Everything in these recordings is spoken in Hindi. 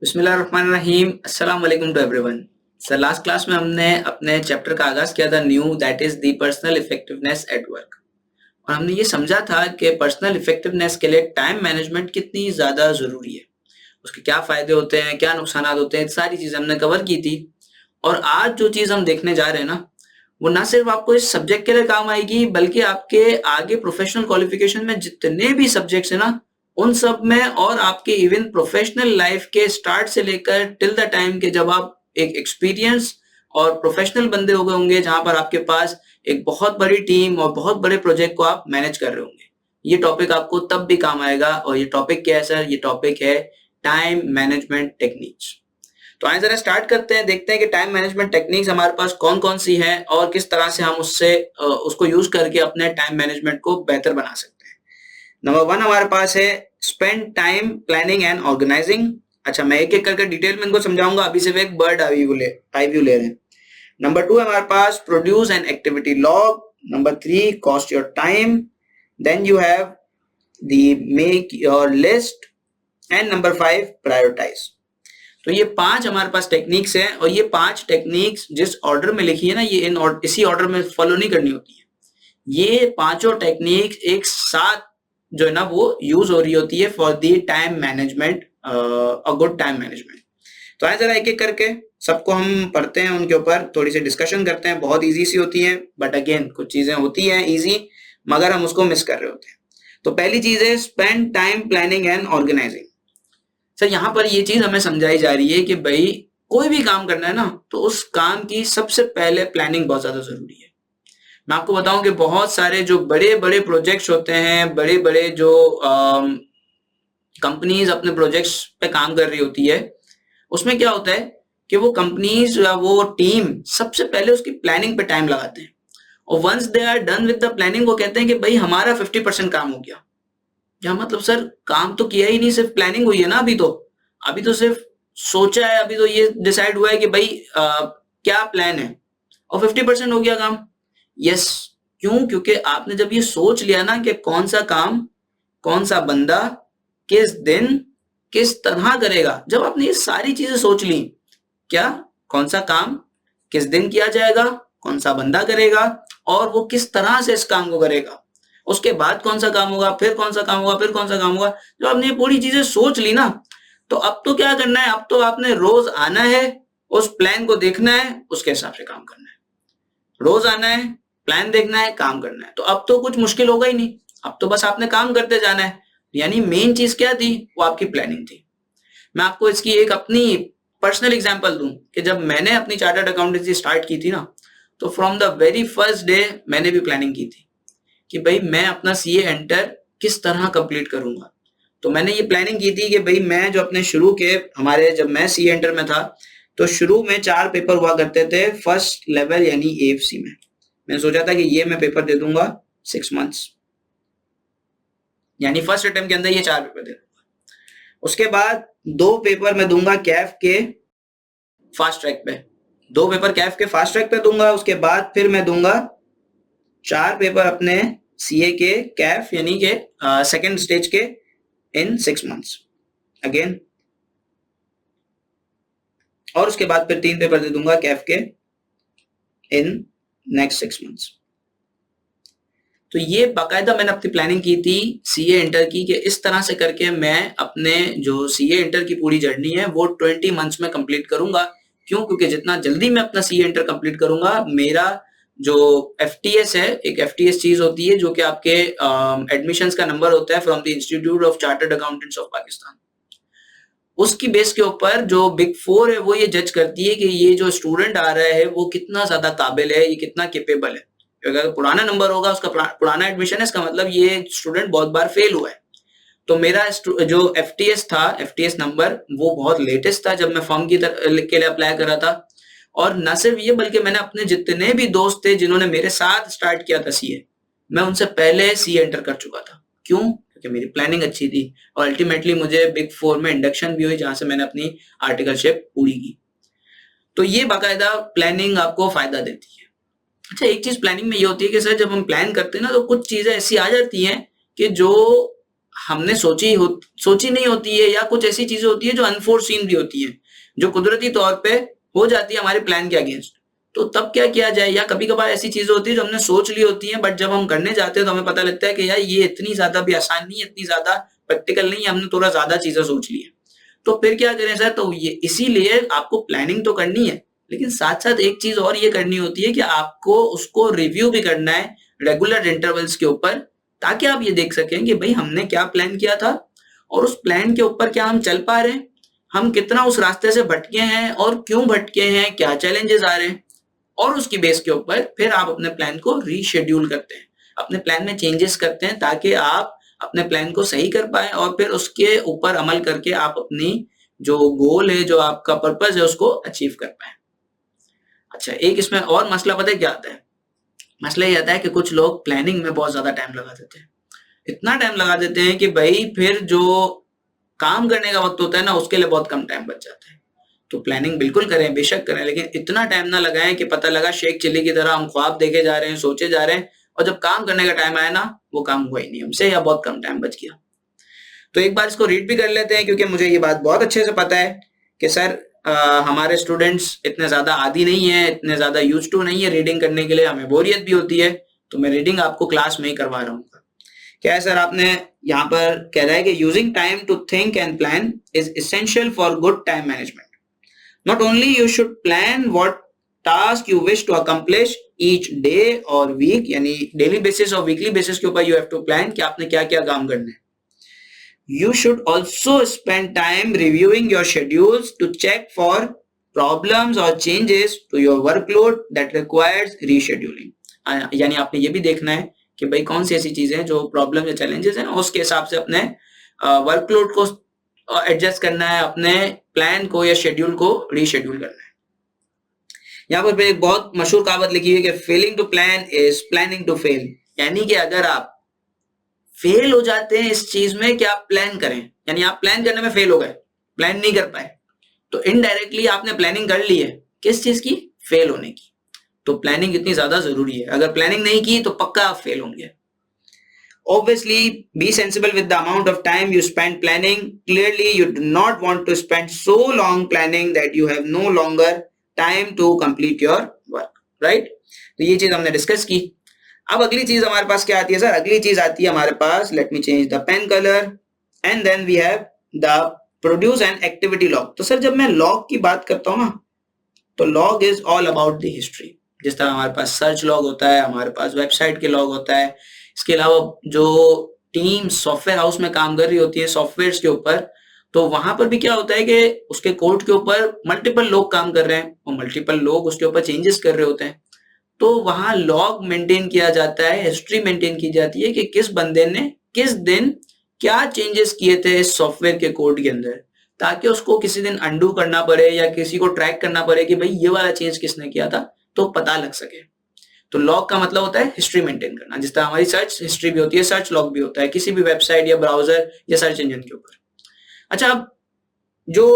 बिस्मिल्लाहिर्रहमानिर्रहीम। अस्सलाम वालेकुम to everyone. Sir last class में हमने अपने चैप्टर का आगाज किया था new, that is the personal effectiveness at work. और हमने ये समझा था कि पर्सनल इफेक्टिवनेस के लिए टाइम मैनेजमेंट कितनी ज्यादा जरूरी है, उसके क्या फायदे होते हैं, क्या नुकसान होते हैं, सारी चीजें हमने कवर की थी। और आज जो चीज हम देखने जा रहे हैं ना, वो ना सिर्फ आपको इस सब्जेक्ट के लिए काम आएगी, बल्कि आपके आगे प्रोफेशनल क्वालिफिकेशन में जितने भी सब्जेक्ट्स है ना, उन सब में, और आपके इवन प्रोफेशनल लाइफ के स्टार्ट से लेकर टिल द टाइम के जब आप एक एक्सपीरियंस और प्रोफेशनल बंदे हो गए होंगे, जहां पर आपके पास एक बहुत बड़ी टीम और बहुत बड़े प्रोजेक्ट को आप मैनेज कर रहे होंगे, ये टॉपिक आपको तब भी काम आएगा। और ये टॉपिक क्या है सर? ये टॉपिक है टाइम मैनेजमेंट टेक्निक्स। तो आइए जरा स्टार्ट करते हैं, देखते हैं कि टाइम मैनेजमेंट टेक्निक्स हमारे पास कौन कौन सी हैं और किस तरह से हम उसको यूज करके अपने टाइम मैनेजमेंट को बेहतर बना सकते हैं। नंबर 1 हमारे पास है spend time planning and organising. अच्छा, मैं एक एक करके डिटेल में इनको समझाऊंगा, अभी सिर्फ एक बर्ड आई व्यू ले रहे हैं। नंबर 2 हमारे पास produce an activity log. Number 3 cost your time. Then you have the make your list. And number 5 prioritize. तो ये 5 हमारे पास टेक्निक्स हैं, और ये 5 टेक्निक्स जिस ऑर्डर में लिखी है ना, ये इसी ऑर्डर में फॉलो नहीं करनी होती है। ये पांचों टेक्निक्स एक साथ जो है ना, वो यूज हो रही होती है for the time management, a good time management. तो आइए जरा एक एक करके सबको हम पढ़ते हैं, उनके ऊपर थोड़ी सी डिस्कशन करते हैं। बहुत इजी सी होती है, बट अगेन कुछ चीजें होती हैं इजी, मगर हम उसको मिस कर रहे होते हैं। तो पहली चीज है spend time planning and organising. Sir यहाँ पर ये चीज हमें समझाई जा रही है कि भाई कोई भी काम करना है ना, तो उस काम की सबसे पहले प्लानिंग बहुत ज्यादा जरूरी है। मैं आपको बताऊं कि बहुत सारे जो बड़े बड़े प्रोजेक्ट्स होते हैं, बड़े बड़े जो कंपनीज अपने प्रोजेक्ट्स पे काम कर रही होती है, उसमें क्या होता है कि वो कंपनीज या वो टीम सबसे पहले उसकी प्लानिंग पे टाइम लगाते हैं, और once they are done with the planning, वो कहते हैं कि भाई हमारा 50% काम हो गया। क्या मतलब सर? काम तो किया ही नहीं, सिर्फ प्लानिंग हुई है ना। अभी तो सिर्फ सोचा है, अभी तो ये डिसाइड हुआ है कि भाई क्या प्लान है, और 50% हो गया काम। यस। क्यों? क्योंकि आपने जब ये सोच लिया ना कि कौन सा काम, कौन सा बंदा, किस दिन, किस तरह करेगा, जब आपने ये सारी चीजें सोच ली, क्या कौन सा काम किस दिन किया जाएगा, कौन सा बंदा करेगा, और वो किस तरह से इस काम को करेगा, उसके बाद कौन सा काम होगा, फिर कौन सा काम होगा, फिर कौन सा काम होगा, जब आपने ये पूरी चीजें सोच ली ना, तो अब तो क्या करना है? अब तो आपने रोज आना है, उस प्लान को देखना है, उसके हिसाब से काम करना है। रोज आना है, प्लान देखना है, काम करना है। तो अब तो कुछ मुश्किल होगा ही नहीं, अब तो बस आपने काम करते जाना है। यानी मेन चीज क्या थी? वो आपकी प्लानिंग थी। मैं आपको इसकी एक अपनी पर्सनल एग्जांपल दूं कि जब मैंने अपनी चार्टर्ड अकाउंटेंसी स्टार्ट की थी ना, तो from the very first day मैंने भी प्लानिंग की थी कि भाई मैं अपना सीए एंटर किस तरह कंप्लीट करूंगा। तो मैंने ये प्लानिंग की थी कि भाई मैं जो अपने शुरू के हमारे जब मैं सीए एंटर में था, तो शुरू में 4 पेपर हुआ करते थे फर्स्ट लेवल यानी एएफसी में। मैंने सोचा था कि ये मैं पेपर दे दूंगा 6 मंथ्स, यानी फर्स्ट अटेम्प्ट के अंदर ये 4 पेपर दे दूंगा। उसके बाद 2 पेपर मैं दूंगा कैफ के फास्ट ट्रैक पे, 2 पेपर कैफ के फास्ट ट्रैक पे दूंगा। उसके बाद फिर मैं दूंगा 4 पेपर अपने सीए के कैफ यानी के सेकेंड स्टेज के इन 6 मंथ्स अगेन। और उसके बाद फिर 3 पेपर दे दूंगा कैफ के इन नेक्स्ट 6 मंथ्स। तो ये बाकायदा मैंने अपनी प्लानिंग की थी सीए इंटर की, कि इस तरह से करके मैं अपने जो सीए इंटर की पूरी जर्नी है वो 20 मंथ्स में कंप्लीट करूंगा। क्यों? क्योंकि जितना जल्दी मैं अपना सीए इंटर कंप्लीट करूंगा, मेरा जो एफटीएस है, एक एफटीएस चीज होती है जो कि आपके एडमिशंस का नंबर होता है from the institute of chartered accountants of Pakistan. उसकी बेस के ऊपर जो बिग 4 है वो ये जज करती है कि ये जो स्टूडेंट आ रहा है वो कितना ज्यादा काबिल है, ये कितना केपेबल है। अगर पुराना नंबर होगा, उसका पुराना एडमिशन है, इसका मतलब ये स्टूडेंट बहुत बार फेल हुआ है। तो मेरा जो एफटीएस था, एफटीएस नंबर वो बहुत लेटेस्ट था जब मैं फॉर्म के लिए अप्लाई कर रहा था। और न सिर्फ ये, बल्कि मैंने अपने जितने भी दोस्त थे जिन्होंने मेरे साथ स्टार्ट किया था सीए, मैं उनसे पहले सीए एंटर कर चुका था। क्यों? क्योंकि मेरी प्लानिंग अच्छी थी, और अल्टीमेटली मुझे बिग 4 में इंडक्शन भी हुई, जहां से मैंने अपनी आर्टिकलशिप पूरी की। तो ये बाकायदा प्लानिंग आपको फायदा देती है। अच्छा, एक चीज प्लानिंग में ये होती है कि सर जब हम प्लान करते हैं ना तो कुछ चीजें ऐसी आ जाती हैं कि जो हमने सोची नहीं होती है, या कुछ ऐसी चीजें होती है जो अनफोर्सीन भी होती है, जो कुदरती तौर पे हो जाती है हमारे प्लान के अगेंस्ट। तो तब क्या किया जाए? या कभी कभार ऐसी चीजें होती है जो हमने सोच ली होती है, बट जब हम करने जाते हैं तो हमें पता लगता है कि यार ये इतनी ज्यादा भी आसान नहीं है, इतनी ज्यादा प्रैक्टिकल नहीं है, हमने थोड़ा ज्यादा चीजें सोच ली है। तो फिर क्या करें सर? तो ये इसीलिए आपको प्लानिंग तो करनी है, लेकिन साथ साथ एक चीज और ये करनी होती है कि आपको उसको रिव्यू भी करना है रेगुलर इंटरवल्स के ऊपर, ताकि आप ये देख सकें कि भाई हमने क्या प्लान किया था और उस प्लान के ऊपर क्या हम चल पा रहे हैं, हम कितना उस रास्ते से भटके हैं और क्यों भटके हैं, क्या चैलेंजेस आ रहे हैं। और उसकी बेस के ऊपर फिर आप अपने प्लान को रीशेड्यूल करते हैं, अपने प्लान में चेंजेस करते हैं, ताकि आप अपने प्लान को सही कर पाए और फिर उसके ऊपर अमल करके आप अपनी जो गोल है, जो आपका पर्पस है, उसको अचीव कर पाए। अच्छा, एक इसमें और मसला पता है क्या आता है? मसला ये आता है कि कुछ लोग प्लानिंग में बहुत ज्यादा टाइम लगा देते हैं, इतना टाइम लगा देते हैं कि भाई फिर जो काम करने का वक्त होता है ना, उसके लिए बहुत कम टाइम बच जाता है। तो प्लानिंग बिल्कुल करें, बेशक करें, लेकिन इतना टाइम ना लगाएं कि पता लगा शेख चिल्ली की तरह हम ख्वाब देखे जा रहे हैं, सोचे जा रहे हैं, और जब काम करने का टाइम आया ना, वो काम हुआ ही नहीं हमसे, या बहुत कम टाइम बच गया। तो एक बार इसको रीड भी कर लेते हैं, क्योंकि मुझे ये बात बहुत अच्छे से पता है कि सर हमारे स्टूडेंट्स इतने ज्यादा आदी नहीं है, इतने ज्यादा यूज टू नहीं है रीडिंग करने के लिए, हमें बोरियत भी होती है, तो मैं रीडिंग आपको क्लास में ही करवा रहा हूँ। क्या है सर? आपने यहाँ पर कह रहा है कि using time to think and plan is essential for good time management. Not only you should plan what task you wish to accomplish each day और वीक, यानी डेली बेसिस और वीकली बेसिस के ऊपर यू हैव टू प्लान कि आपने क्या क्या काम करना है। You should also spend time reviewing your schedules to check for problems or changes to your workload that requires rescheduling. यानी आपने ये भी देखना है कि भाई कौन सी ऐसी चीजें हैं जो प्रॉब्लम या चैलेंजेस हैं, उसके हिसाब से अपने वर्कलोड को एडजस्ट करना है, अपने प्लान को या शेड्यूल को रीशेड्यूल करना है। यहाँ पर एक बहुत मशहूर कहावत लिखी है कि failing to plan is planning to fail, यानी कि अगर आप फेल हो जाते हैं इस चीज में कि आप प्लान करें, यानी आप प्लान करने में फेल हो गए, प्लान नहीं कर पाए, तो इनडायरेक्टली आपने प्लानिंग कर ली है किस चीज की? फेल होने की। तो प्लानिंग इतनी ज्यादा जरूरी है, अगर प्लानिंग नहीं की तो पक्का आप फेल होंगे। Obviously, be sensible with the amount of time you spend planning. Clearly, you do not want to spend so long planning that you have no longer time to complete your work, right? तो ये चीज हमने डिस्कस की। अब अगली चीज हमारे पास क्या आती है सर? अगली चीज आती है हमारे पास, let me change the pen colour, and then we have the produce an activity log. तो सर जब मैं लॉग की बात करता हूँ ना, तो log is all about the history. जिस तरह हमारे पास सर्च लॉग होता है, हमारे पास वेबसाइट के लॉग होता है, इसके अलावा जो टीम सॉफ्टवेयर हाउस में काम कर रही होती है सॉफ्टवेयर के ऊपर, तो वहां पर भी क्या होता है कि उसके कोड के ऊपर मल्टीपल लोग काम कर रहे हैं और मल्टीपल लोग उसके ऊपर चेंजेस कर रहे होते हैं। तो वहां लॉग मेंटेन किया जाता है, हिस्ट्री मेंटेन की जाती है कि किस बंदे ने किस दिन क्या चेंजेस किए थे इस सॉफ्टवेयर के कोड के अंदर, ताकि उसको किसी दिन अंडू करना पड़े या किसी को ट्रैक करना पड़े कि भाई ये वाला चेंज किसने किया था, तो पता लग सके। तो लॉग का मतलब होता है हिस्ट्री मेंटेन करना, जिस तरह हमारी सर्च हिस्ट्री भी होती है, सर्च लॉग भी होता है किसी भी वेबसाइट या ब्राउजर या सर्च इंजन के ऊपर। अच्छा, अब जो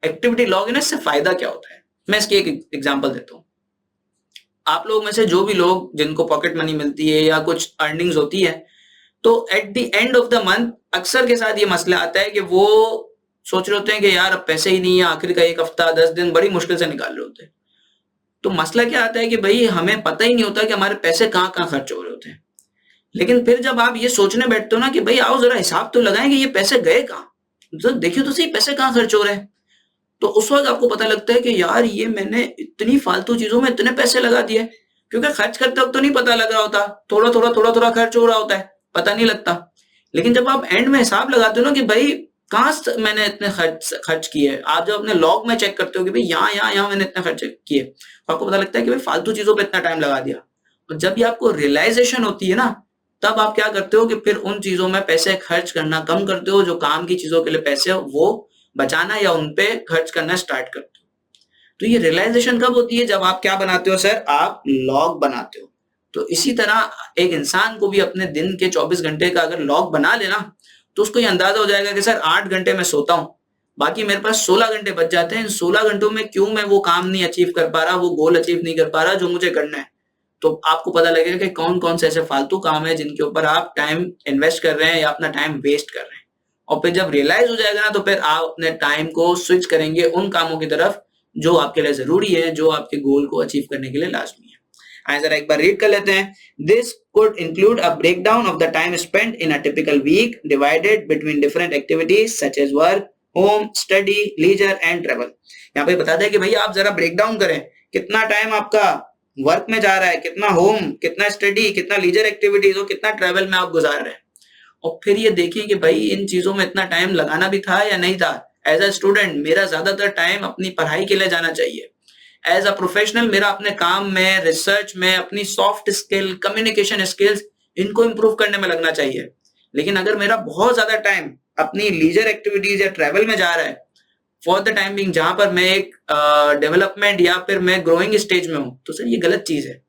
एक्टिविटी लॉग है ना, इससे फायदा क्या होता है? मैं इसकी एक एग्जांपल देता हूँ। आप लोग में से जो भी लोग जिनको पॉकेट मनी मिलती है या कुछ अर्निंग्स होती है, तो at the end of the month अक्सर के साथ ये मसला आता है कि वो सोच रहे होते हैं कि यार अब पैसे ही नहीं है, आखिर का एक हफ्ता 10 दिन बड़ी मुश्किल से निकाल रहे होते हैं। तो मसला क्या आता है कि भाई हमें पता ही नहीं होता कि हमारे पैसे कहाँ कहाँ खर्च हो रहे होते हैं। लेकिन फिर जब आप ये सोचने बैठते हो ना कि भाई आओ जरा हिसाब तो लगाएं कि ये पैसे गए कहाँ, तो देखियो तो सही पैसे कहाँ खर्च हो रहे हैं। तो उस वक्त आपको पता लगता है कि यार ये मैंने इतनी फालतू चीजों में इतने पैसे लगा दिए, क्योंकि खर्च करते वक्त तो नहीं पता लग रहा होता, थोड़ा थोड़ा खर्च हो रहा होता है, पता नहीं लगता। लेकिन जब आप एंड में हिसाब लगाते हो ना कि भाई कहाँ मैंने इतने खर्च किए, आप जब अपने लॉग में चेक करते हो कि भाई यहाँ मैंने इतने खर्च किए, तो आपको पता लगता है कि भाई फालतू चीजों पे इतना टाइम लगा दिया। और जब ये आपको रियलाइजेशन होती है ना, तब आप क्या करते हो कि फिर उन चीजों में पैसे खर्च करना कम करते हो, जो काम की चीजों के लिए पैसे हो वो बचाना या उन पे खर्च करना स्टार्ट करते हो। तो ये रियलाइजेशन कब होती है? जब आप क्या बनाते हो सर? आप लॉग बनाते हो। तो इसी तरह एक इंसान को भी अपने दिन के 24 घंटे का अगर लॉग बना लेना, तो उसको ये अंदाजा हो जाएगा कि सर 8 घंटे में सोता हूँ, बाकी मेरे पास 16 घंटे बच जाते हैं, इन 16 घंटों में क्यों मैं वो काम नहीं अचीव कर पा रहा, वो गोल अचीव नहीं कर पा रहा जो मुझे करना है। तो आपको पता लगेगा कि कौन कौन से ऐसे फालतू काम है जिनके ऊपर आप टाइम इन्वेस्ट कर रहे हैं या अपना टाइम वेस्ट कर रहे हैं। और फिर जब रियलाइज हो जाएगा ना, तो फिर आप अपने टाइम को स्विच करेंगे उन कामों की तरफ जो आपके लिए जरूरी है, जो आपके गोल को अचीव करने के लिए लाजमी है। आइए जरा एक बार रीड कर लेते हैं। This could include a breakdown of the time spent in a typical week divided between different activities such as work, home, study, leisure and travel। यहाँ पे बता दें कि भैया आप जरा ब्रेक डाउन करें, कितना टाइम आपका वर्क में जा रहा है, कितना होम, कितना स्टडी, कितना लीजर एक्टिविटीज और कितना ट्रेवल में आप गुजार रहे हैं। और फिर ये देखिए कि भाई इन चीजों में इतना टाइम लगाना भी था या नहीं था। एज अ स्टूडेंट मेरा ज्यादातर टाइम अपनी पढ़ाई के लिए जाना चाहिए। एज अ प्रोफेशनल मेरा अपने काम में, रिसर्च में, अपनी सॉफ्ट स्किल, कम्युनिकेशन स्किल्स, इनको इंप्रूव करने में लगना चाहिए। लेकिन अगर मेरा बहुत ज्यादा टाइम अपनी लीजर एक्टिविटीज या ट्रेवल में जा रहा है फॉर द टाइम बिंग, जहां पर मैं एक डेवलपमेंट या फिर मैं ग्रोइंग स्टेज में हूं, तो सर ये गलत चीज है।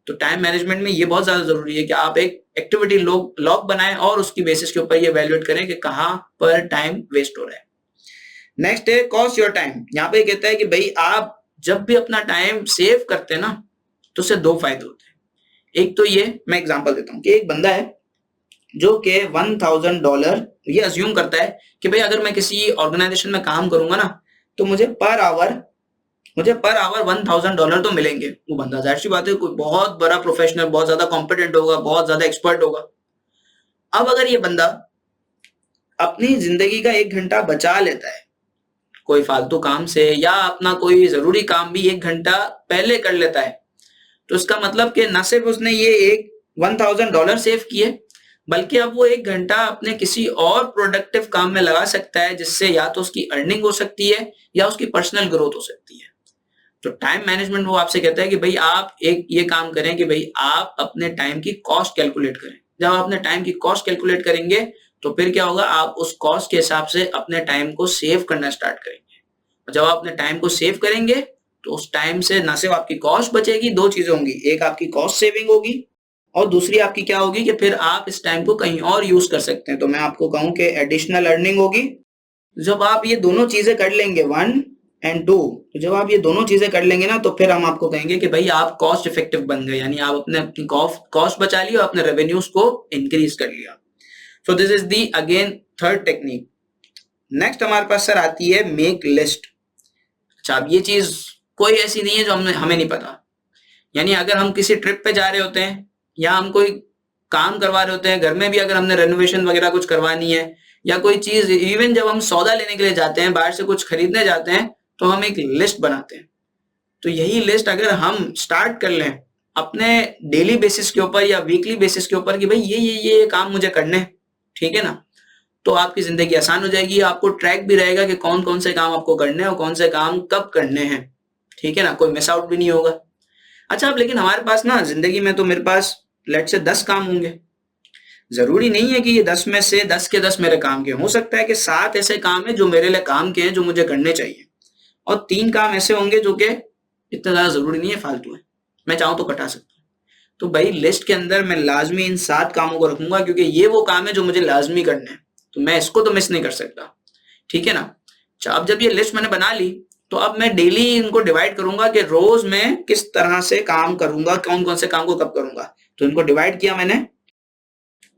तो टाइम मैनेजमेंट में ये बहुत ज्यादा जरूरी है कि आप एक एक्टिविटी लॉग बनाएं और उसकी बेसिस के ऊपर ये इवैल्यूएट करें कि कहां पर टाइम वेस्ट हो रहा है। नेक्स्ट है कॉस्ट योर टाइम। यहाँ पे कहता है कि भाई आप जब भी अपना टाइम सेव करते हैं ना, तो उससे दो फायदे होते हैं। एक तो ये, मैं एग्जांपल देता हूँ कि एक बंदा है जो कि $1000 ये अज्यूम करता है कि भाई अगर मैं किसी ऑर्गेनाइजेशन में काम करूंगा ना, तो मुझे पर आवर $1000 तो मिलेंगे। वो बंदा जाहिर सी बात है कोई बहुत बड़ा प्रोफेशनल, बहुत ज्यादा कॉम्पिटेंट होगा, बहुत ज्यादा एक्सपर्ट होगा। अब अगर ये बंदा अपनी जिंदगी का 1 घंटा बचा लेता है कोई फालतू काम से, या अपना कोई जरूरी काम भी 1 घंटा पहले कर लेता है, तो इसका मतलब कि न सिर्फ उसने ये एक $1000 सेव किए, बल्कि अब वो 1 घंटा अपने किसी और प्रोडक्टिव काम में लगा सकता है, जिससे या तो उसकी अर्निंग हो सकती है या उसकी पर्सनल ग्रोथ हो सकती है। तो टाइम मैनेजमेंट वो आपसे कहता है कि भाई आप एक ये काम करें कि भाई आप अपने टाइम की कॉस्ट कैलकुलेट करें। जब आप अपने टाइम की कॉस्ट कैलकुलेट करेंगे तो फिर क्या होगा, आप उस कॉस्ट के हिसाब से अपने टाइम को सेव करना स्टार्ट करेंगे। और जब आप अपने टाइम को सेव करेंगे तो उस टाइम से ना सिर्फ आपकी कॉस्ट बचेगी, दो चीजें होंगी, एक आपकी कॉस्ट सेविंग होगी और दूसरी आपकी क्या होगी कि फिर आप इस टाइम को कहीं और यूज कर सकते हैं। तो मैं आपको कहूं कि एडिशनल अर्निंग होगी। जब आप ये दोनों चीजें कर लेंगे 1 और 2, तो जब आप ये दोनों चीजें कर लेंगे ना, तो फिर हम आपको कहेंगे कि भाई आप कॉस्ट इफेक्टिव बन गए, यानी आप अपनी कॉस्ट बचा ली और अपने रेवेन्यूज को इंक्रीज कर लिया। So this is the again third technique. Next हमारे पास सर आती है मेक लिस्ट। अच्छा, अब ये चीज कोई ऐसी नहीं है जो हमें नहीं पता। यानी अगर हम किसी ट्रिप पे जा रहे होते हैं या हम कोई काम करवा रहे होते हैं, घर में भी अगर हमने रेनोवेशन वगैरह कुछ करवानी है या कोई चीज, इवन जब हम सौदा लेने के लिए जाते हैं, बाहर से कुछ खरीदने जाते हैं, तो हम एक लिस्ट बनाते हैं। तो यही लिस्ट अगर हम स्टार्ट कर लें अपने डेली बेसिस के ऊपर या वीकली बेसिस के ऊपर कि भाई ये काम मुझे करने हैं, ठीक है ना, तो आपकी जिंदगी आसान हो जाएगी। आपको ट्रैक भी रहेगा कि कौन कौन से काम आपको करने हैं और कौन से काम कब करने हैं, ठीक है ना, कोई मिस आउट भी नहीं होगा। अच्छा, अब लेकिन हमारे पास ना जिंदगी में तो मेरे पास लेट से 10 काम होंगे। जरूरी नहीं है कि ये 10 में से 10 के 10 मेरे काम के, हो सकता है कि 7 ऐसे काम है जो मेरे लिए काम के हैं, जो मुझे करने चाहिए, और 3 काम ऐसे होंगे जो कि इतना ज्यादा जरूरी नहीं है, फालतू है, मैं चाहूं तो कटा सकता हूँ। तो भाई लिस्ट के अंदर मैं लाजमी इन 7 कामों को रखूंगा, क्योंकि ये वो काम है जो मुझे लाजमी करने हैं, तो मैं इसको तो मिस नहीं कर सकता, ठीक है ना। अच्छा, अब जब ये लिस्ट मैंने बना ली, तो अब मैं डेली इनको डिवाइड करूंगा कि रोज मैं किस तरह से काम करूंगा, कौन कौन से काम को कब करूंगा। तो इनको डिवाइड किया मैंने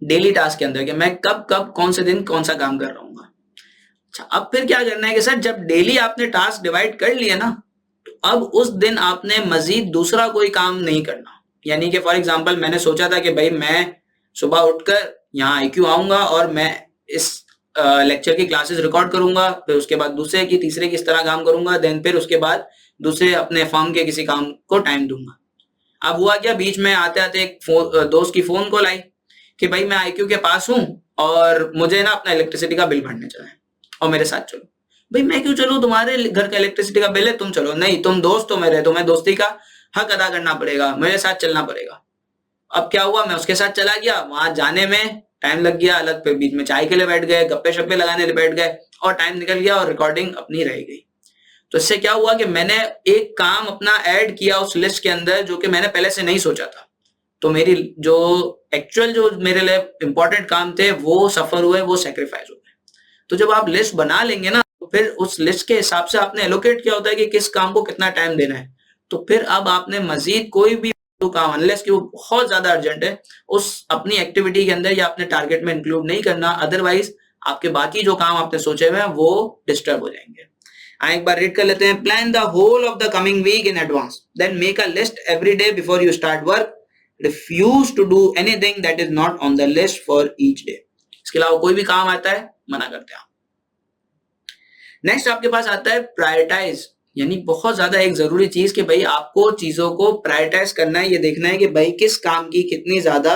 डेली टास्क के अंदर कि मैं कब कब कौन से दिन कौन सा काम कर रहा हूँ। अच्छा, अब फिर क्या करना है कि सर जब डेली आपने टास्क डिवाइड कर लिया ना, तो अब उस दिन आपने मजीद दूसरा कोई काम नहीं करना। यानी कि फॉर एग्जांपल मैंने सोचा था कि भाई मैं सुबह उठकर यहाँ आईक्यू आऊंगा और मैं इस लेक्चर की क्लासेस रिकॉर्ड करूंगा, फिर उसके बाद दूसरे की, तीसरे की, इस तरह काम करूंगा, देन फिर उसके बाद दूसरे अपने फर्म के किसी काम को टाइम दूंगा। अब हुआ क्या, बीच में आते आते एक दोस्त की फोन कॉल आई कि भाई मैं आईक्यू के पास हूँ और मुझे ना अपना इलेक्ट्रिसिटी का बिल भरने चला है और मेरे साथ चलो। भाई मैं क्यों चलूं, तुम्हारे घर का इलेक्ट्रिसिटी का बिल है, तुम चलो। नहीं, तुम दोस्त हो मेरे, तुम्हें दोस्ती का हक अदा करना पड़ेगा, मेरे साथ चलना पड़ेगा। अब क्या हुआ, मैं उसके साथ चला गया, वहां जाने में टाइम लग गया अलग, फिर बीच में चाय के लिए बैठ गए, गप्पे शप्पे लगाने लिए बैठ गए और टाइम निकल गया और रिकॉर्डिंग अपनी रह गई। तो इससे क्या हुआ कि मैंने एक काम अपना ऐड किया उस लिस्ट के अंदर जो कि मैंने पहले से नहीं सोचा था। तो मेरी जो एक्चुअल जो मेरे लिए इंपॉर्टेंट काम थे वो सफर हुए, वो सेक्रीफाइस हो गए। तो जब आप लिस्ट बना लेंगे ना, तो फिर उस लिस्ट के हिसाब से आपने एलोकेट किया होता है कि किस काम को कितना टाइम देना है। तो फिर अब आपने मजीद कोई भी काम, अनलेस कि वो बहुत ज्यादा अर्जेंट है, उस अपनी एक्टिविटी के अंदर या अपने टारगेट में इंक्लूड नहीं करना, अदरवाइज आपके बाकी जो काम आपने सोचे हुए हैं वो डिस्टर्ब हो जाएंगे। एक बार रीड कर लेते हैं। Plan the whole of the coming week in advance, then make a list every day before you start work, refuse to do anything that is not on the list for each day. इसके अलावा कोई भी काम आता है मना करते हैं आप। नेक्स्ट आपके पास आता है प्रायोरिटाइज, यानी बहुत ज्यादा एक जरूरी चीज कि भाई आपको चीजों को प्रायोरिटाइज करना है, ये देखना है कि भाई किस काम की कितनी ज्यादा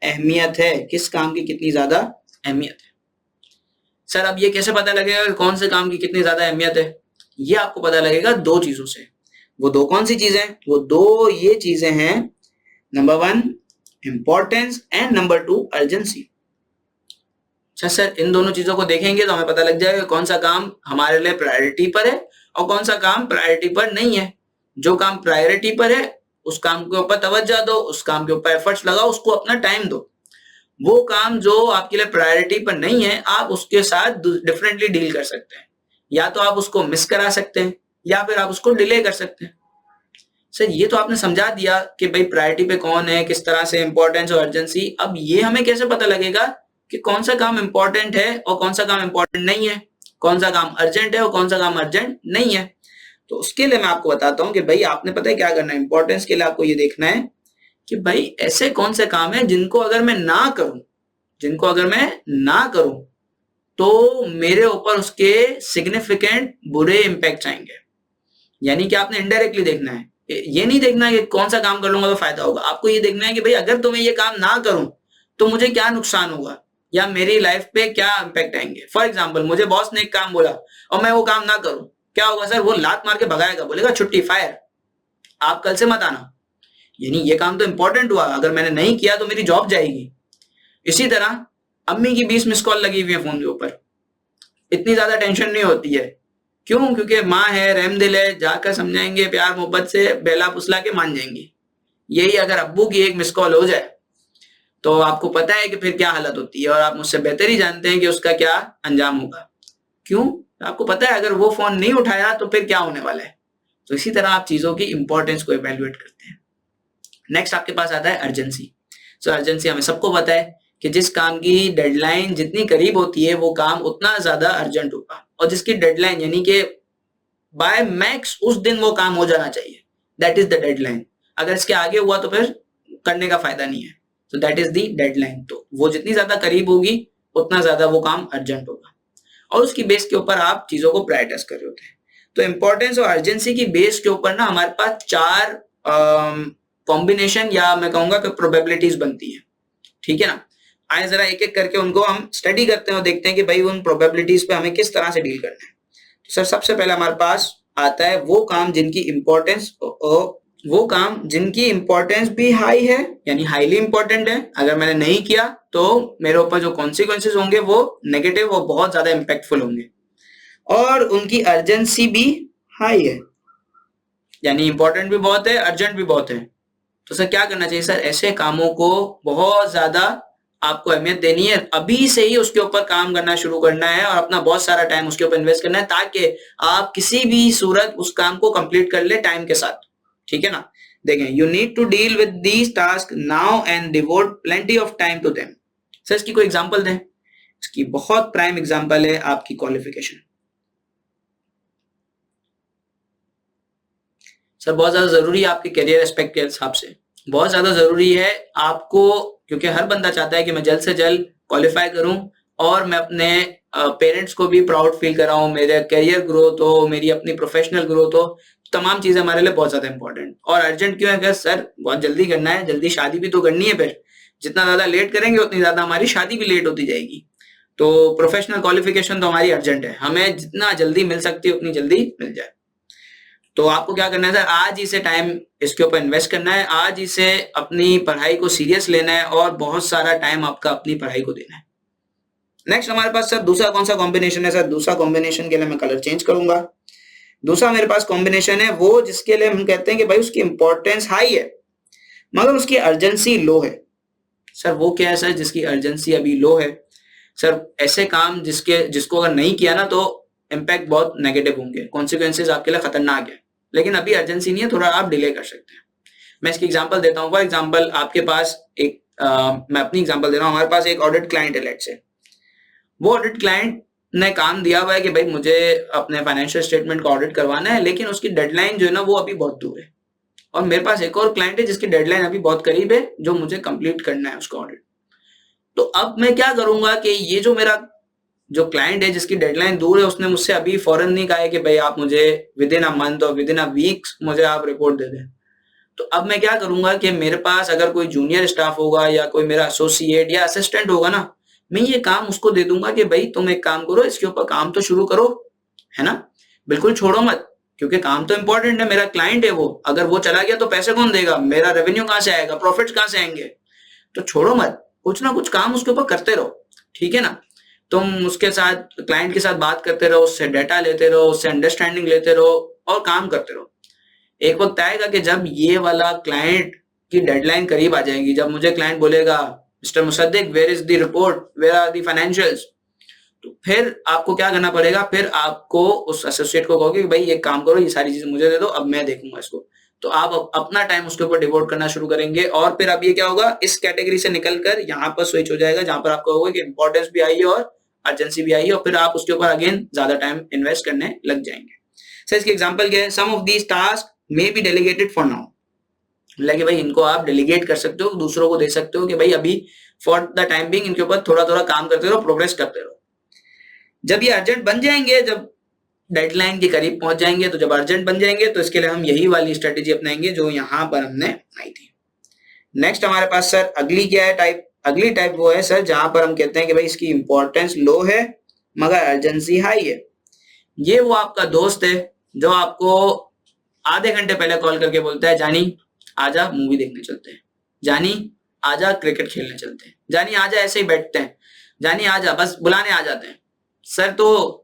अहमियत है, किस काम की कितनी ज्यादा अहमियत है। सर अब ये कैसे पता लगेगा कि कौन से काम की कितनी ज्यादा अहमियत है? ये आपको पता लगेगा दो चीजों से। वो दो कौन सी चीजें? वो दो ये चीजें हैं, number 1 importance and number 2 urgency. अच्छा सर, इन दोनों चीजों को देखेंगे तो हमें पता लग जाएगा कौन सा काम हमारे लिए प्रायोरिटी पर है और कौन सा काम प्रायोरिटी पर नहीं है। जो काम प्रायोरिटी पर है उस काम के ऊपर तवज्जो दो, उस काम के ऊपर एफर्ट्स लगाओ, उसको अपना टाइम दो। वो काम जो आपके लिए प्रायोरिटी पर नहीं है, आप उसके साथ डिफरेंटली डील कर सकते हैं। या तो आप उसको मिस करा सकते हैं या फिर आप उसको डिले कर सकते हैं। सर ये तो आपने समझा दिया कि भाई प्रायोरिटी पे कौन है, किस तरह से इंपॉर्टेंस और अर्जेंसी। अब ये हमें कैसे पता लगेगा कि कौन सा काम इंपॉर्टेंट है और कौन सा काम इंपॉर्टेंट नहीं है, कौन सा काम अर्जेंट है और कौन सा काम अर्जेंट नहीं है? तो उसके लिए मैं आपको बताता हूं कि भाई आपने पता है क्या करना है। इंपॉर्टेंस के लिए आपको ये देखना है कि भाई ऐसे कौन से काम है जिनको अगर मैं ना करूं तो मेरे ऊपर उसके सिग्निफिकेंट बुरे इंपैक्ट आएंगे। यानी कि आपने इनडायरेक्टली देखना है, ये नहीं देखना है कि कौन सा काम कर लूंगा तो फायदा होगा। आपको ये देखना है कि भाई अगर तो मैं ये काम ना करूं तो मुझे क्या नुकसान होगा या मेरी लाइफ पे क्या इंपैक्ट आएंगे। फॉर एग्जाम्पल, मुझे बॉस ने एक काम बोला और मैं वो काम ना करूं, क्या होगा सर? वो लात मार के भगाएगा, बोलेगा छुट्टी, फायर, आप कल से मत आना। यानी ये काम तो इंपॉर्टेंट हुआ, अगर मैंने नहीं किया तो मेरी जॉब जाएगी। इसी तरह अम्मी की 20 मिस कॉल लगी हुई है फोन के ऊपर, इतनी ज्यादा टेंशन नहीं होती है। क्यों? क्योंकि माँ है, रहम दिल है, जाकर समझाएंगे, प्यार मोहब्बत से बेला फुसला के मान जाएंगी। यही अगर अब्बू की एक मिस कॉल हो जाए तो आपको पता है कि फिर क्या हालत होती है, और आप मुझसे बेहतर ही जानते हैं कि उसका क्या अंजाम होगा। क्यों? आपको पता है अगर वो फोन नहीं उठाया तो फिर क्या होने वाला है। तो इसी तरह आप चीजों की इंपॉर्टेंस को इवेल्युएट करते हैं। नेक्स्ट आपके पास आता है अर्जेंसी। सो अर्जेंसी हमें सबको पता है कि जिस काम की डेडलाइन जितनी करीब होती है वो काम उतना ज्यादा अर्जेंट होगा, और जिसकी डेडलाइन यानी कि बाय मैक्स उस दिन वो काम हो जाना चाहिए, दैट इज द डेडलाइन। अगर इसके आगे हुआ तो फिर करने का फायदा नहीं है। तो दैट इज द डेडलाइन। तो वो जितनी ज्यादा करीब होगी उतना ज्यादा वो काम अर्जेंट होगा, और उसकी बेस के ऊपर आप चीजों को प्रायोरिटाइज कर रहे होते हैं। तो इंपॉर्टेंस और अर्जेंसी की बेस के ऊपर ना हमारे पास 4 कॉम्बिनेशन या मैं कहूंगा कि प्रोबेबिलिटीज बनती है। ठीक है ना? आए जरा एक एक करके उनको हम स्टडी करते हैं और देखते हैं कि भाई उन प्रोबेबिलिटीज पे हमें किस तरह से डील करना है। तो सर सबसे पहले हमारे पास आता है वो काम जिनकी इंपॉर्टेंस भी हाई है, यानी हाईली इंपॉर्टेंट है। अगर मैंने नहीं किया तो मेरे ऊपर जो कॉन्सिक्वेंसेस होंगे वो नेगेटिव और बहुत ज्यादा इंपैक्टफुल होंगे, और उनकी अर्जेंसी भी हाई है, यानी इंपॉर्टेंट भी बहुत है, अर्जेंट भी बहुत है। तो सर क्या करना चाहिए? सर ऐसे कामों को बहुत ज्यादा आपको अहमियत देनी है, अभी से ही उसके ऊपर काम करना शुरू करना है और अपना बहुत सारा टाइम उसके ऊपर इन्वेस्ट करना है, ताकि आप किसी भी सूरत उस काम को कंप्लीट कर ले टाइम के साथ। ठीक है ना? देखें, you need to deal with these task now and devote plenty of time to them. Sir इसकी कोई एग्जांपल दें? इसकी बहुत प्राइम एग्जांपल है आपकी क्वालिफिकेशन। सर बहुत ज्यादा जरूरी है आपके करियर एस्पेक्ट के हिसाब से, बहुत ज्यादा जरूरी है आपको, क्योंकि हर बंदा चाहता है कि मैं जल्द से जल्द क्वालिफाई करूं और मैं अपने पेरेंट्स को भी प्राउड फील कराऊं, मेरे करियर ग्रोथ हो, मेरी अपनी प्रोफेशनल ग्रोथ हो। तमाम चीजें हमारे लिए बहुत ज्यादा इंपॉर्टेंट और अर्जेंट क्यों है? सर बहुत जल्दी करना है, जल्दी शादी भी तो करनी है। फिर जितना ज्यादा लेट करेंगे उतनी ज्यादा हमारी शादी भी लेट होती जाएगी। तो प्रोफेशनल क्वालिफिकेशन तो हमारी अर्जेंट है, हमें जितना जल्दी मिल सकती है उतनी जल्दी मिल जाए। तो आपको क्या करना है सर? आज ही से टाइम इसके ऊपर इन्वेस्ट करना है, आज ही से अपनी पढ़ाई को सीरियस लेना है और बहुत सारा टाइम आपका अपनी पढ़ाई को देना है। नेक्स्ट हमारे पास सर दूसरा कौन सा कॉम्बिनेशन है? सर दूसरा कॉम्बिनेशन के लिए मैं कलर चेंज करूंगा। दूसरा मेरे पास कॉम्बिनेशन है वो जिसके लिए हम कहते हैं कि भाई उसकी इंपॉर्टेंस हाई है मगर उसकी अर्जेंसी लो है। सर वो क्या है सर जिसकी अर्जेंसी अभी लो है? सर ऐसे काम जिसको अगर नहीं किया ना तो इम्पैक्ट बहुत नेगेटिव होंगे, कॉन्सिक्वेंसेज आपके लिए खतरनाक है, लेकिन अभी अर्जेंसी नहीं है, थोड़ा आप डिले कर सकते हैं। मैं इसकी एग्जांपल देता हूँ। फॉर एग्जांपल आपके पास एक मैं अपनी एग्जांपल दे रहा हूँ, हमारे पास एक ऑडिट क्लाइंट है लेट्स से। वो ऑडिट क्लाइंट ने काम दिया हुआ है कि भाई मुझे अपने फाइनेंशियल स्टेटमेंट का ऑडिट करवाना है, लेकिन उसकी डेडलाइन जो है ना वो अभी बहुत दूर है। और मेरे पास एक और क्लाइंट है जिसकी डेडलाइन अभी बहुत करीब है, जो मुझे कंप्लीट करना है उसका ऑडिट। तो अब मैं क्या करूंगा कि ये जो मेरा जो क्लाइंट है जिसकी डेडलाइन दूर है, उसने मुझसे अभी फौरन नहीं कहा है कि भाई आप मुझे विद इन अ मंथ और विद इन अ वीक मुझे आप रिपोर्ट दे दें। तो अब मैं क्या करूंगा कि मेरे पास अगर कोई जूनियर स्टाफ होगा या कोई मेरा एसोसिएट या असिस्टेंट होगा ना, मैं ये काम उसको दे दूंगा कि भाई तुम एक काम करो, इसके ऊपर काम तो शुरू करो, है ना, बिल्कुल छोड़ो मत, क्योंकि काम तो इंपॉर्टेंट है, मेरा क्लाइंट है वो, अगर वो चला गया तो पैसे कौन देगा, मेरा रेवेन्यू कहां से आएगा, प्रॉफिट्स कहां से आएंगे। तो छोड़ो मत, कुछ ना कुछ काम उसके ऊपर करते रहो, ठीक है ना। तुम उसके साथ क्लाइंट के साथ बात करते रहो, उससे डेटा लेते रहो, उससे अंडरस्टैंडिंग लेते रहो और काम करते रहो। एक वक्त आएगा कि जब ये वाला क्लाइंट की डेडलाइन करीब आ जाएगी, जब मुझे क्लाइंट बोलेगा mister Musaddiq where is the report, where are the financials, तो फिर आपको क्या करना पड़ेगा, फिर आपको उस एसोसिएट को कहोगे कि भाई एक काम करो, ये सारी चीजें मुझे दे दो, अब मैं देखूंगा इसको। तो आप अपना टाइम उसके ऊपर डिवोट करना शुरू करेंगे और फिर अब ये क्या होगा, इस कैटेगरी से निकलकर यहाँ पर स्विच हो जाएगा, जहां पर आपको होगा कि इंपॉर्टेंस भी आई है और अर्जेंसी भी आई है, और फिर आप उसके ऊपर अगेन ज्यादा टाइम इन्वेस्ट करने लग जाएंगे। सर इसकी एग्जांपल क्या है, some of these task may be delegated for now, लगे भाई इनको आप डेलीगेट कर सकते हो, दूसरों को दे सकते हो कि भाई अभी फॉर द टाइम बिंग इनके ऊपर थोड़ा थोड़ा काम करते रहो, प्रोग्रेस करते रहो। जब ये अर्जेंट बन जाएंगे, जब डेडलाइन के करीब पहुंच जाएंगे, तो जब अर्जेंट बन जाएंगे तो इसके लिए हम यही वाली स्ट्रेटेजी अपनाएंगे जो यहाँ पर हमने अपनाई थी। नेक्स्ट हमारे पास सर अगली क्या है टाइप, अगली टाइप वो है सर जहां पर हम कहते हैं कि भाई इसकी इंपॉर्टेंस लो है मगर अर्जेंसी हाई है। ये वो आपका दोस्त है जो आपको आधे घंटे पहले कॉल करके बोलता है जानी आजा मूवी देखने चलते हैं, जानी आजा क्रिकेट खेलने चलते हैं, जानी आजा ऐसे ही बैठते हैं, जानी आजा बस बुलाने आ जाते हैं। सर तो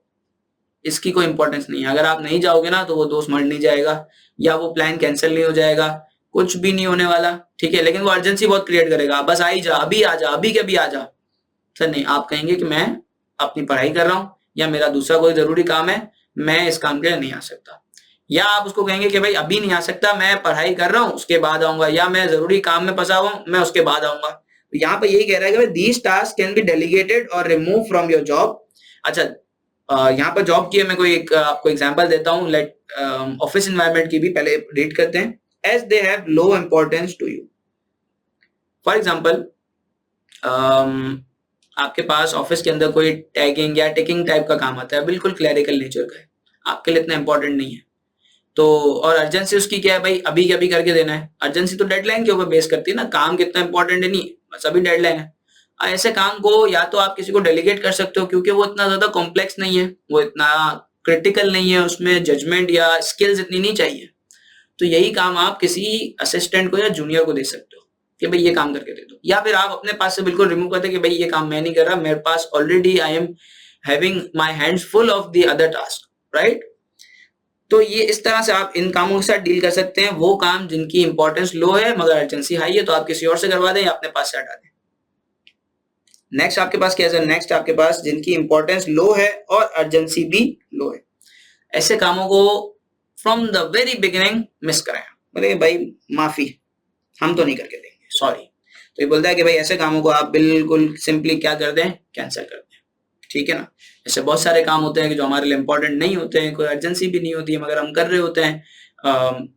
इसकी कोई इंपॉर्टेंस नहीं है, अगर आप नहीं जाओगे ना तो वो दोस्त मर नहीं जाएगा या वो प्लान कैंसिल नहीं हो जाएगा, कुछ भी नहीं होने वाला, ठीक है, लेकिन वो अर्जेंसी बहुत क्रिएट करेगा, बस आई जा, अभी आ जा, अभी के अभी आ जा। सर नहीं, आप कहेंगे कि मैं अपनी पढ़ाई कर रहा हूं या मेरा दूसरा कोई जरूरी काम है, मैं इस काम के लिए नहीं आ सकता। या आप उसको कहेंगे कि भाई अभी नहीं आ सकता, मैं पढ़ाई कर रहा हूं उसके बाद आऊंगा, या मैं जरूरी काम में फंसा हुआ हूं, मैं उसके बाद आऊंगा। तो यहाँ पर यही कह रहा है कि these task can be delegated और रिमूव फ्रॉम योर जॉब। अच्छा यहाँ पर जॉब की है, मैं कोई एक आपको एग्जांपल देता हूँ, लेट ऑफिस एनवायरनमेंट की भी पहले रीड करते हैं। As they have low importance to you. For example आपके पास ऑफिस के अंदर कोई टैगिंग या टिकिंग टाइप का काम आता है, बिल्कुल क्लरिकल नेचर का है, आपके लिए इतना इंपॉर्टेंट नहीं है, तो और अर्जेंसी उसकी क्या है भाई, अभी के अभी करके देना है। अर्जेंसी तो डेडलाइन के ऊपर बेस करती है ना, काम कितना इंपॉर्टेंट है नहीं, बस अभी डेडलाइन है। ऐसे काम को या तो आप किसी को डेलीगेट कर सकते हो क्योंकि वो इतना ज्यादा कॉम्प्लेक्स नहीं है, वो इतना क्रिटिकल नहीं है, उसमें जजमेंट या स्किल्स इतनी नहीं चाहिए, तो यही काम आप किसी असिस्टेंट को या जूनियर को दे सकते हो कि भाई ये काम करके दे दो, या फिर आप अपने पास से बिल्कुल रिमूव कर दे कि भाई ये काम मैं नहीं कर रहा, मेरे पास already I am having my hands full of the other task, right. तो ये इस तरह से आप इन कामों के साथ डील कर सकते हैं। वो काम जिनकी इंपॉर्टेंस लो है मगर अर्जेंसी हाई है, तो आप किसी और से करवा दें या अपने पास से हटा दें। नेक्स्ट आपके पास क्या है, नेक्स्ट आपके पास जिनकी इंपॉर्टेंस लो है और अर्जेंसी भी लो है, ऐसे कामों को from the very beginning miss कराएं, बोले भाई माफी हम तो नहीं करके देंगे, सॉरी। तो ये बोलता है कि भाई ऐसे कामों को आप बिल्कुल सिंपली क्या कर दें, कैंसिल कर दें, ठीक है ना। ऐसे बहुत सारे काम होते हैं कि जो हमारे लिए इंपॉर्टेंट नहीं होते हैं, कोई अर्जेंसी भी नहीं होती है मगर हम कर रहे होते हैं,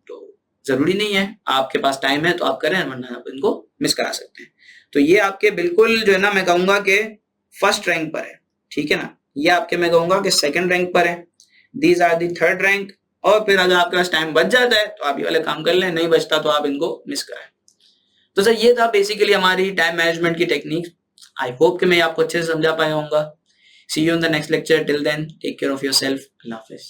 तो जरूरी नहीं है, आपके पास टाइम है तो आप करें, वरना आप इनको मिस करा सकते हैं। तो ये आपके बिल्कुल जो है ना मैं कहूंगा कि फर्स्ट रैंक पर है, ठीक है ना, ये आपके मैं कहूंगा कि सेकंड रैंक पर है, these are the third rank. और फिर अगर आपके पास टाइम बच जाता है तो आप ये वाले काम कर लें, नहीं बचता तो आप इनको मिस कराएं। तो सर ये था बेसिकली हमारी टाइम मैनेजमेंट की टेक्निक। आई होप कि मैं आपको अच्छे से समझा पाया होऊंगा। See you in the next lecture, till then take care of yourself, अल्लाह हाफिज।